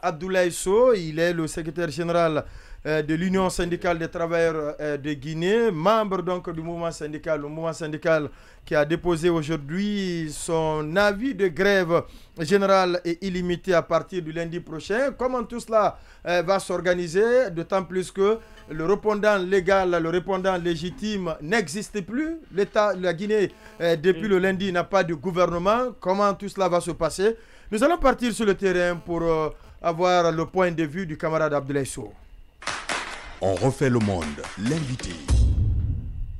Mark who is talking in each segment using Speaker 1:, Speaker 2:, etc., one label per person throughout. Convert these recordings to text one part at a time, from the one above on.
Speaker 1: Abdoulaye Sow, il est le secrétaire général de l'Union syndicale des travailleurs de Guinée, membre donc du mouvement syndical, le mouvement syndical qui a déposé aujourd'hui son avis de grève générale et illimitée à partir du lundi prochain. Comment tout cela va s'organiser, d'autant plus que le répondant légal, le répondant légitime n'existe plus. L'État, la Guinée, depuis le lundi, n'a pas de gouvernement. Comment tout cela va se passer? Nous allons partir sur le terrain pour avoir le point de vue du camarade Abdoulaye Sow.
Speaker 2: On refait le monde, l'invité.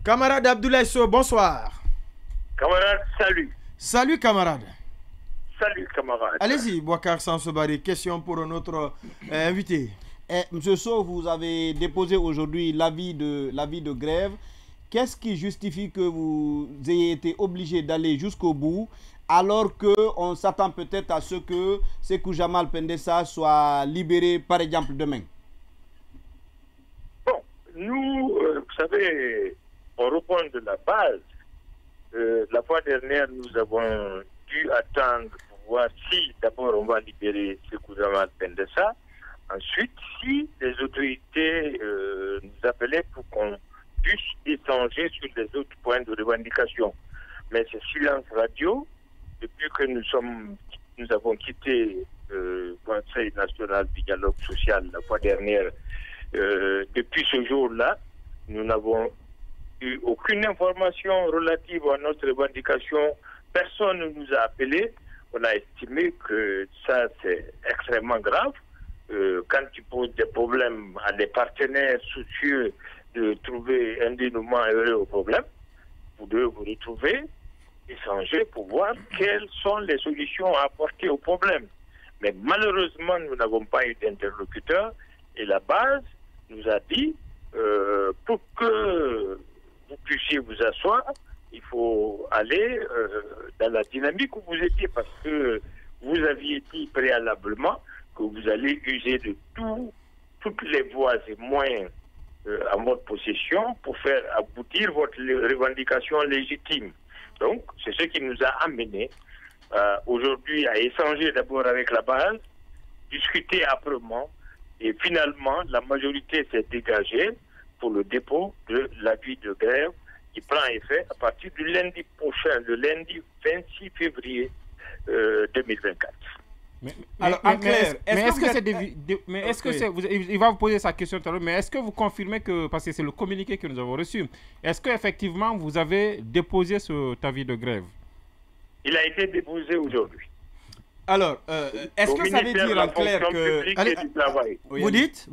Speaker 1: Camarade Abdoulaye Sow, bonsoir.
Speaker 3: Camarade, salut.
Speaker 1: Salut camarade.
Speaker 3: Salut camarade.
Speaker 1: Allez-y, Bouakar Sansobari, question pour notre invité.
Speaker 4: Monsieur Sow, vous avez déposé aujourd'hui l'avis de grève. Qu'est-ce qui justifie que vous ayez été obligé d'aller jusqu'au bout alors qu'on s'attend peut-être à ce que Sékou Jamal Pendessa soit libéré par exemple demain?
Speaker 3: Bon, nous, vous savez, on reprend de la base. La fois dernière, nous avons dû attendre pour voir si d'abord on va libérer Sékou Jamal Pendessa. Ensuite, si les autorités nous appelaient pour qu'on puisse échanger sur les autres points de revendication. Mais c'est silence radio. Depuis que nous avons quitté le Conseil national du dialogue social la fois dernière, depuis ce jour-là, nous n'avons eu aucune information relative à notre revendication. Personne ne nous a appelés. On a estimé que ça, c'est extrêmement grave. Quand tu poses des problèmes à des partenaires soucieux de trouver un dénouement heureux au problème, vous devez vous retrouver, échanger pour voir quelles sont les solutions à apporter au problème. Mais malheureusement, nous n'avons pas eu d'interlocuteur et la base nous a dit pour que vous puissiez vous asseoir, il faut aller dans la dynamique où vous étiez parce que vous aviez dit préalablement que vous allez user de toutes les voies et moyens à votre possession pour faire aboutir votre revendication légitime. Donc, c'est ce qui nous a amenés aujourd'hui à échanger d'abord avec la base, discuter âprement, et finalement, la majorité s'est dégagée pour le dépôt de l'avis de grève qui prend effet à partir du lundi prochain, le lundi 26 février 2024.
Speaker 4: Alors, en clair, est-ce que il va vous poser sa question tout à l'heure, mais est-ce que vous confirmez que, parce que c'est le communiqué que nous avons reçu, est-ce qu'effectivement vous avez déposé cet avis de grève?
Speaker 3: Il a été déposé aujourd'hui.
Speaker 4: Alors, est-ce que ça veut dire en clair que...
Speaker 3: Allez, du travail.
Speaker 1: Vous dites?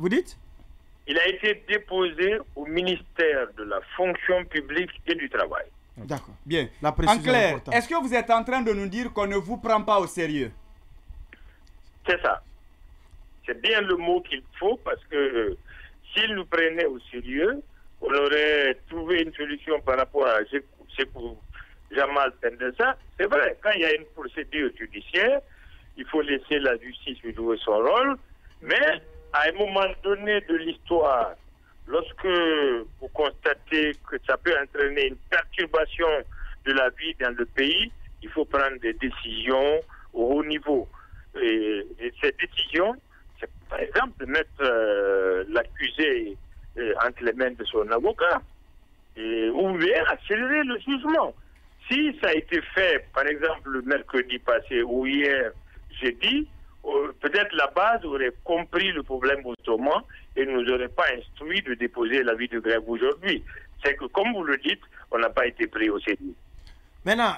Speaker 3: Il a été déposé au ministère de la fonction publique et du travail.
Speaker 1: D'accord, bien, la précision.
Speaker 4: En clair, est-ce que vous êtes en train de nous dire qu'on ne vous prend pas au sérieux?
Speaker 3: C'est ça. C'est bien le mot qu'il faut parce que s'il nous prenait au sérieux, on aurait trouvé une solution par rapport à Sékou Jamal Pendessa. C'est vrai, quand il y a une procédure judiciaire, il faut laisser la justice jouer son rôle, mais à un moment donné de l'histoire, lorsque vous constatez que ça peut entraîner une perturbation de la vie dans le pays, il faut prendre des décisions au haut niveau. Et ces décisions, c'est par exemple de mettre l'accusé entre les mains de son avocat ou bien accélérer le jugement. Si ça a été fait, par exemple, le mercredi passé ou hier, jeudi, peut-être la base aurait compris le problème autrement et ne nous aurait pas instruit de déposer l'avis de grève aujourd'hui. C'est que, comme vous le dites, on n'a pas été pris au sérieux.
Speaker 1: Maintenant,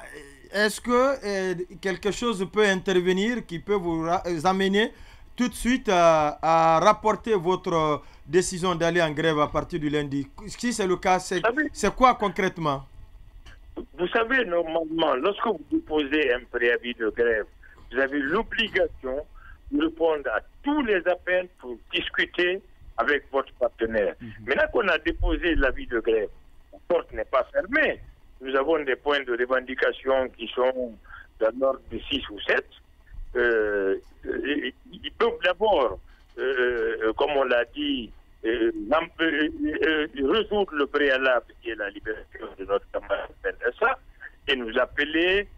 Speaker 1: est-ce que quelque chose peut intervenir qui peut vous amener tout de suite à rapporter votre décision d'aller en grève à partir du lundi? Si c'est le cas, c'est quoi concrètement?
Speaker 3: Vous savez, normalement, lorsque vous déposez un préavis de grève, vous avez l'obligation de répondre à tous les appels pour discuter avec votre partenaire. Maintenant qu'on a déposé l'avis de grève, la porte n'est pas fermée. Nous avons des points de revendication qui sont dans l'ordre de 6 ou 7. Ils peuvent d'abord, comme on l'a dit, résoudre le préalable qui est la libération de notre camarade Pendessa et nous appeler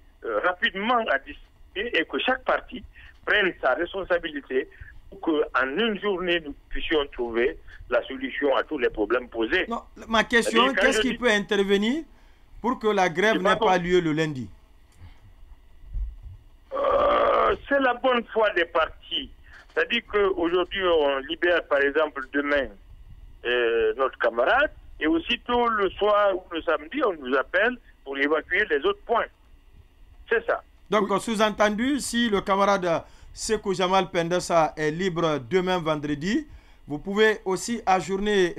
Speaker 3: rapidement à discuter et que chaque partie prenne sa responsabilité pour qu'en une journée, nous puissions trouver la solution à tous les problèmes posés.
Speaker 1: Non, ma question, qu'est-ce qui peut intervenir pour que la grève n'ait pas lieu le lundi?
Speaker 3: C'est la bonne foi des partis. C'est-à-dire qu'aujourd'hui, on libère, par exemple, demain, notre camarade, et aussitôt le soir ou le samedi, on nous appelle pour évacuer les autres points. C'est ça.
Speaker 1: Donc, sous-entendu, si le camarade Sekou Jamal Pendessa est libre demain vendredi, vous pouvez aussi ajourner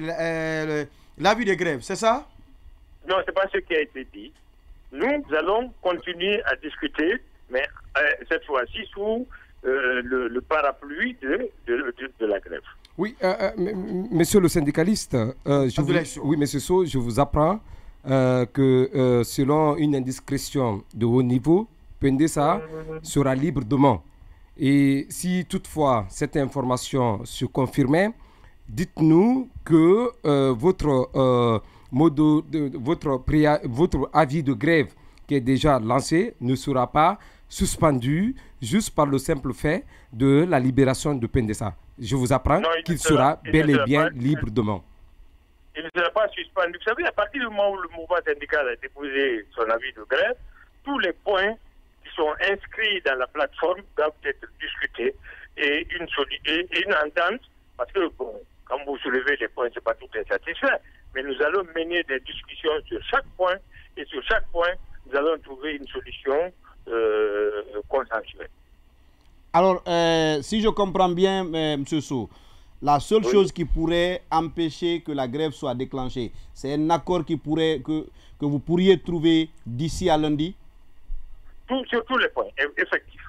Speaker 1: l'avis de grève, c'est ça?
Speaker 3: Non, ce n'est pas ce qui a été dit. Nous allons continuer à discuter, mais cette fois-ci sous le parapluie de la grève.
Speaker 5: Oui, monsieur le syndicaliste, oui, monsieur Sow, je vous apprends que selon une indiscrétion de haut niveau, Pendessa sera libre demain. Et si toutefois cette information se confirmait, dites-nous que votre avis de grève qui est déjà lancé ne sera pas suspendu juste par le simple fait de la libération de Pendessa. Je vous apprends qu'il sera bel et bien libre demain.
Speaker 3: Il ne sera pas suspendu. Vous savez, à partir du moment où le mouvement syndical a déposé son avis de grève, tous les points qui sont inscrits dans la plateforme doivent être discutés et une entente, parce que, bon, quand vous soulevez les points, c'est pas tout insatisfait, mais nous allons mener des discussions sur chaque point, et sur chaque point, nous allons trouver une solution consensuelle.
Speaker 4: Alors, si je comprends bien, M. Sow, la seule chose qui pourrait empêcher que la grève soit déclenchée, c'est un accord que vous pourriez trouver d'ici à lundi?
Speaker 3: Sur tous les points, effectif.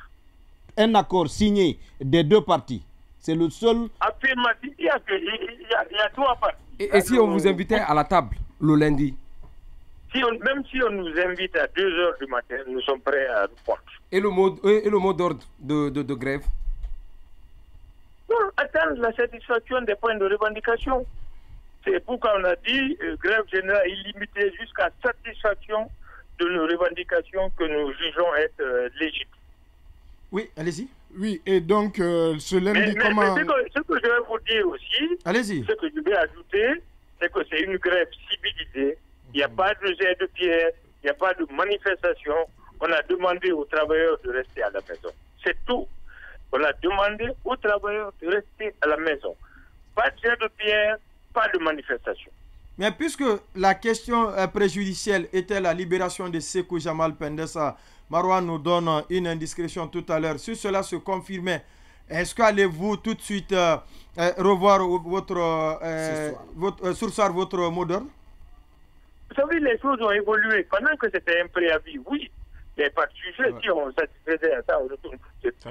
Speaker 4: Un accord signé des deux parties. C'est le seul...
Speaker 3: Affirmatif, il y a trois parties.
Speaker 5: Et si on vous invitait à la table le lundi?
Speaker 3: Même si on nous invite à 2 h du matin, nous sommes prêts à répondre.
Speaker 5: Et le mot d'ordre de grève?
Speaker 3: Non, attendre la satisfaction des points de revendication. C'est pourquoi on a dit grève générale illimitée jusqu'à satisfaction de nos revendications que nous jugeons être légitimes.
Speaker 1: Oui, allez-y.
Speaker 6: Oui, et donc ce lundi, comment...
Speaker 3: Mais ce que je vais vous dire aussi, ce que je vais ajouter, c'est que c'est une grève civilisée. Il n'y a pas de jet de pierre, il n'y a pas de manifestation. On a demandé aux travailleurs de rester à la maison. C'est tout. On a demandé aux travailleurs de rester à la maison. Pas de jet de pierre, pas de manifestation.
Speaker 1: Mais puisque la question préjudicielle était la libération de Sekou Jamal Pendessa, Marouane nous donne une indiscrétion tout à l'heure. Si cela se confirmait, est-ce qu'allez-vous tout de suite revoir votre mot d'ordre?
Speaker 3: Vous savez, les choses ont évolué. Pendant que c'était un préavis, oui, il n'y avait pas de sujet. Si on satisfaisait à ça, on retourne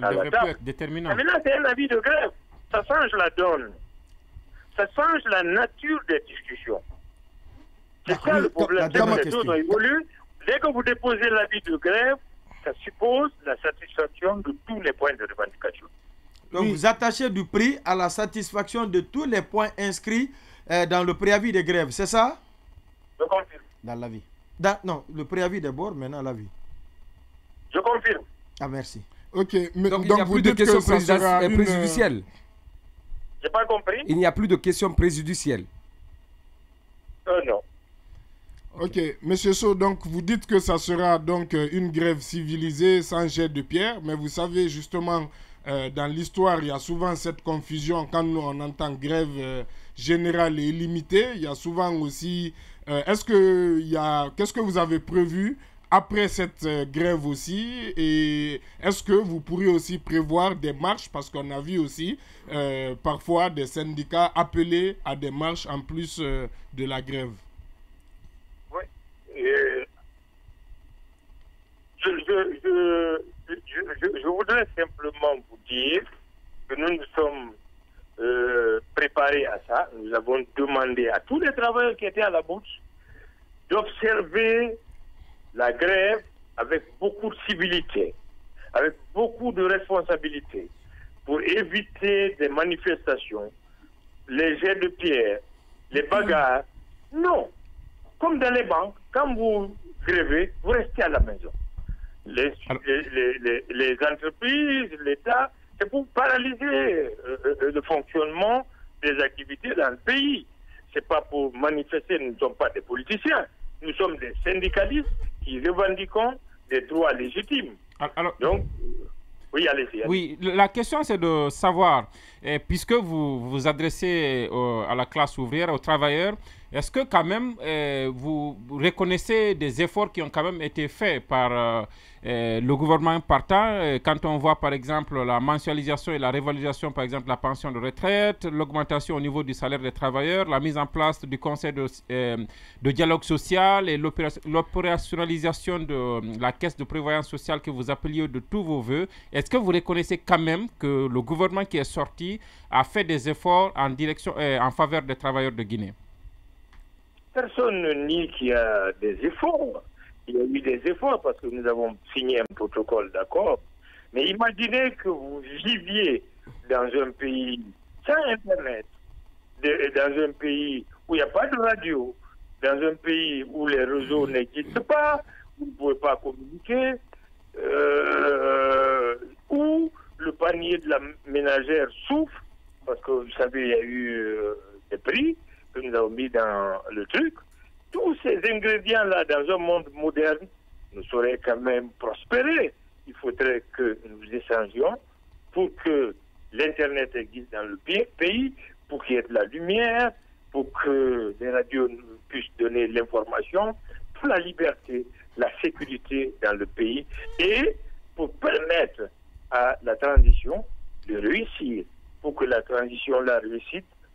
Speaker 3: à la table.
Speaker 7: Être déterminant.
Speaker 3: Mais maintenant, c'est un avis de grève. Ça change la donne. Ça change la nature des discussions. C'est ça le problème. Les choses ont évolué. Dès que vous déposez l'avis de grève, ça suppose la satisfaction de tous les points de revendication.
Speaker 1: Donc vous attachez du prix à la satisfaction de tous les points inscrits dans le préavis de grève, c'est ça?
Speaker 3: Je confirme.
Speaker 4: Dans l'avis.
Speaker 1: Non, le préavis d'abord, maintenant l'avis.
Speaker 3: Je confirme.
Speaker 1: Ah, merci.
Speaker 6: Ok, mais
Speaker 5: donc il n'y a plus de questions préjudicielles.
Speaker 3: J'ai pas compris.
Speaker 5: Il n'y a plus de questions préjudicielles.
Speaker 3: Non.
Speaker 6: Ok, Monsieur Sow, donc vous dites que ça sera donc une grève civilisée sans jet de pierre, mais vous savez justement, dans l'histoire, il y a souvent cette confusion quand nous on entend grève générale et illimitée. Il y a souvent aussi, qu'est-ce que vous avez prévu après cette grève aussi, et est-ce que vous pourriez aussi prévoir des marches, parce qu'on a vu aussi parfois des syndicats appeler à des marches en plus de la grève?
Speaker 3: Oui. Je voudrais simplement vous dire que nous nous sommes préparés à ça. Nous avons demandé à tous les travailleurs qui étaient à la bourse d'observer la grève avec beaucoup de civilité, avec beaucoup de responsabilité, pour éviter des manifestations, les jets de pierre, les bagarres. Non. Comme dans les banques, quand vous grèvez, vous restez à la maison. Les entreprises, l'État C'est pour paralyser le fonctionnement des activités dans le pays. C'est pas pour manifester, nous ne sommes pas des politiciens. Nous sommes des syndicalistes qui revendiquons des droits légitimes.
Speaker 7: Alors,
Speaker 3: donc, oui, allez-y.
Speaker 7: Oui, la question c'est de savoir, puisque vous vous adressez à la classe ouvrière, aux travailleurs, est-ce que quand même vous reconnaissez des efforts qui ont quand même été faits par le gouvernement partant, quand on voit par exemple la mensualisation et la révalorisation par exemple de la pension de retraite, l'augmentation au niveau du salaire des travailleurs, la mise en place du conseil de dialogue social et l'opérationnalisation de la caisse de prévoyance sociale que vous appeliez de tous vos voeux, est-ce que vous reconnaissez quand même que le gouvernement qui est sorti a fait des efforts en direction, en faveur des travailleurs de Guinée?
Speaker 3: Personne ne nie qu'il y a des efforts. Il y a eu des efforts parce que nous avons signé un protocole d'accord. Mais imaginez que vous viviez dans un pays sans Internet, dans un pays où il n'y a pas de radio, dans un pays où les réseaux n'existent pas, vous ne pouvez pas communiquer, où le panier de la ménagère souffre, parce que vous savez, il y a eu des prix que nous avons mis dans le truc. Tous ces ingrédients-là, dans un monde moderne, ne sauraient quand même prospérer. Il faudrait que nous échangions pour que l'Internet existe dans le pays, pour qu'il y ait de la lumière, pour que les radios puissent donner l'information, pour la liberté, la sécurité dans le pays et pour permettre à la transition de réussir. Pour que la transition-là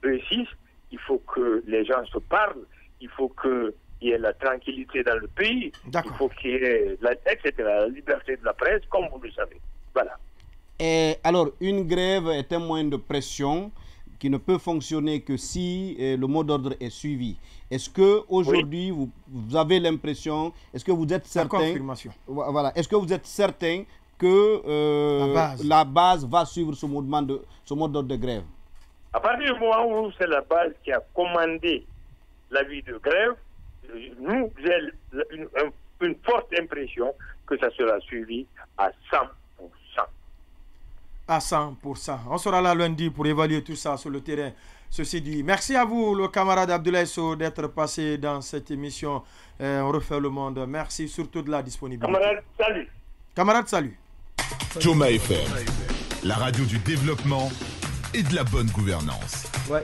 Speaker 3: réussisse, il faut que les gens se parlent, il faut qu'il y ait la tranquillité dans le pays, il faut qu'il y ait la liberté de la presse, comme vous le savez. Voilà.
Speaker 4: Et alors, une grève est un moyen de pression qui ne peut fonctionner que si le mot d'ordre est suivi. Est-ce que aujourd'hui vous avez l'impression, est-ce que vous êtes certain, voilà, est-ce que vous êtes certain que la base va suivre ce mode d'ordre de grève?
Speaker 3: À partir du moment où c'est la base qui a commandé l'avis de grève, nous avons une forte impression que ça sera suivi à 100%.
Speaker 1: À 100%. On sera là lundi pour évaluer tout ça sur le terrain. Ceci dit, merci à vous, le camarade Abdoulaye Sow, d'être passé dans cette émission. On refait le monde. Merci surtout de la disponibilité.
Speaker 3: Camarade, salut.
Speaker 1: Camarade, salut.
Speaker 2: Thomas FM, la radio du développement et de la bonne gouvernance.
Speaker 1: Ouais.